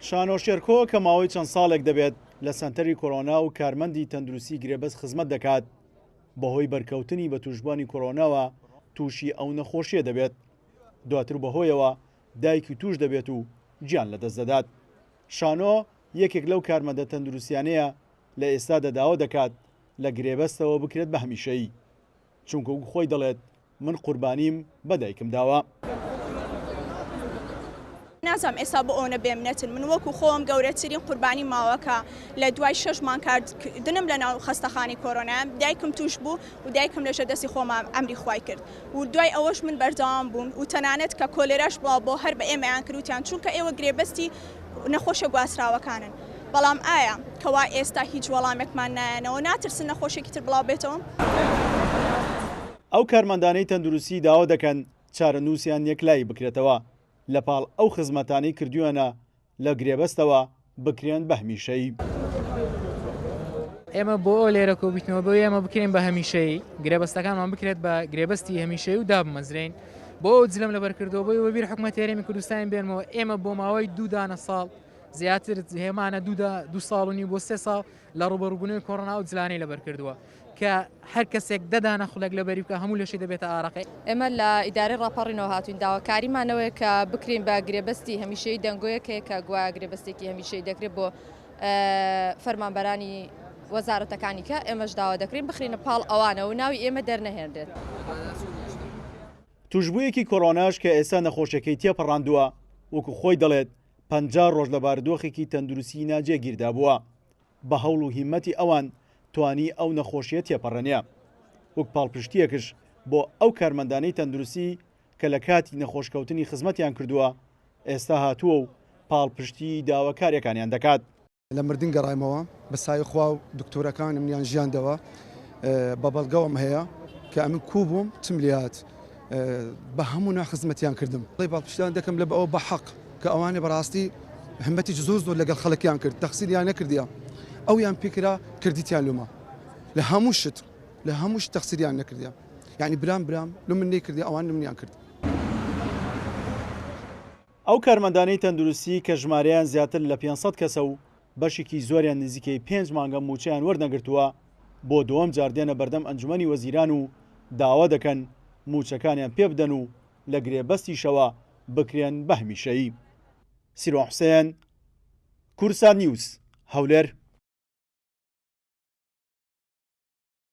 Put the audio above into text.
شانۆ شێرکۆ کە ماوەی چەند ساڵێک دەبێت لە سەنتەری کۆرۆنا و کارمەندی تەندروستی گرێبەست خزمەت دەکات بەهۆی بەرکەوتنی بە توشبوانی کۆرۆناوە تووشی ئەو نەخۆشیە دەبێت دواتر بەهۆیەوە دایکی توش دەبێت و گیان لەدەست دەدات. شانۆ یەکێک لەو کارمەندە تەندروستیانەیە لە ئێستا دەداوە دەکات لە گرێبەستەوە بکرێت بە هەمیشەیی، چونکە خۆی دەڵێت من قوربانیم بە دایکم داوە. نازم ئێستا بۆ ئەوە بێمنێتن من وەکو خۆم گەورەترین قوربانی ماوەکە لە دوای 6 مانگ کاردنم لە ناو خەستەخانەی کۆرۆنا دایکم توش بوو و دایکم لەژە دەستی خۆمان ئەمری خوای کرد و دوای ئەوەش من بەردەوام بووم و تەنانەت کە کۆلێراش بڵاو بۆ هەر بە ئێمەیان کردوتیان چونکە ئێوە گرێبەستی نەخۆشە گواستراوەکانن. بەڵام ئایا کەوا ئێستا هیچ وەڵامێکمان نایەنەوە ناترسن نەخۆشێکی تر بڵاو بێتەوە؟ ئەو کارمەندانەی تەندروستی داوا دەکەن چارەنووسیان یەکلایی بکرێتەوە لەپاڵ ئەو خزمەتانەی کردووەنە لە گرێبەستەوە بکرێن بە هەمیشەیی. ئێمە بۆ لێرە کۆبیتنەوە بۆ ئێمە بکرێن بە هەمیشەیی گرێبەستەکانمان بکرێت بە گرێبەستی هەمیشەیی و دابمەزرێن بۆ جلم لەبەرکردەوەی وەبیر حکومەتی هەرێمی کوردستانی بێنمەوە. ئێمە بۆ ماوەی دوودانە ساڵ زیاتر هێمانە دو ساڵ و نی بۆ 3 ساڵ لە ڕوبەڕووبوونەوەی کۆڕۆنا و جلانەی لەبەرکردووە کە هەر کەسێک دەدانە خولەک لەبەری بکە هەموو لەشی دەبێتە ئاڕەقی. ئێمە لە ئیدارەی ڕاپەڕینەوە هاتوین داواکاریمانەوەی کە بکرین بە گرێبەستی هەمیشەیی دەنگۆیەکەیە کە گوایە گرێبەستێکی هەمیشەیی دەکرێت بۆ فەرمانبەرانی وەزارەتەکانی کە ئێمەش داوا دەکرین بخرینە پاڵ ئەوانە و ناوی ئێمە دەرنەهێنرێت. توشبوویەکی کۆڕۆناش کە ئێستا نەخۆشەکەی تێپەڕاندووە وەکو خۆی دەڵێت 50 ڕۆژ لە بارودۆخێکی تەندروستی ناجێگیردا بووە بە هەوڵ و هیمەتی ئەوان توانی ئەو نەخۆشیە تێپەڕەنیە. وەک پاڵپشتیەکش بۆ ئەو کارمەندانەی تەندروستی کە لە کاتی نەخۆشکەوتنی خزمەتیان کردووە ئێستا هاتووە و پاڵپشتی داواکاریەکانیان دەکات. لە مردن گەڕایمەوە بە سای خوا و دکتۆرەکانم منیان ژیاندەوە بە بەڵگەوەم هەیە کە ئەمن کوبووم چملیات بە هەموو ناخزمەتیان کردم. دڵی پاڵپشتیان دەکەم لە ئەوە بە حەق کە ئەوانێ بەڕاستی هەمەتی زۆر لەگەڵ خەڵکیان کرد تەخسیریان نەکردیە ئەویان پێکرا کردیتیان لومە لە هەموو شت لە هەموو شت تەخسیریان نەکردیە یعنی برام لە من نەکردی ئەوان منیان کرد. ئەو کارمەندانەی تەندروستی کە ژمارەیان زیاتر لە 500 کەسە و بەشێکی زۆریان نزیکەی 5 مانگە موچەیان وەرنەگرتووە بۆ دووەم جاردێنە بەردەم ئەنجومەنی وەزیران و داوا دەکەن موچەکانیان پێ بدەن و لە گرێبەستیشەوە بکرێن بە هەمیشەیی. سیرۆ حوسێن، کورسان نیوز، هەولێر.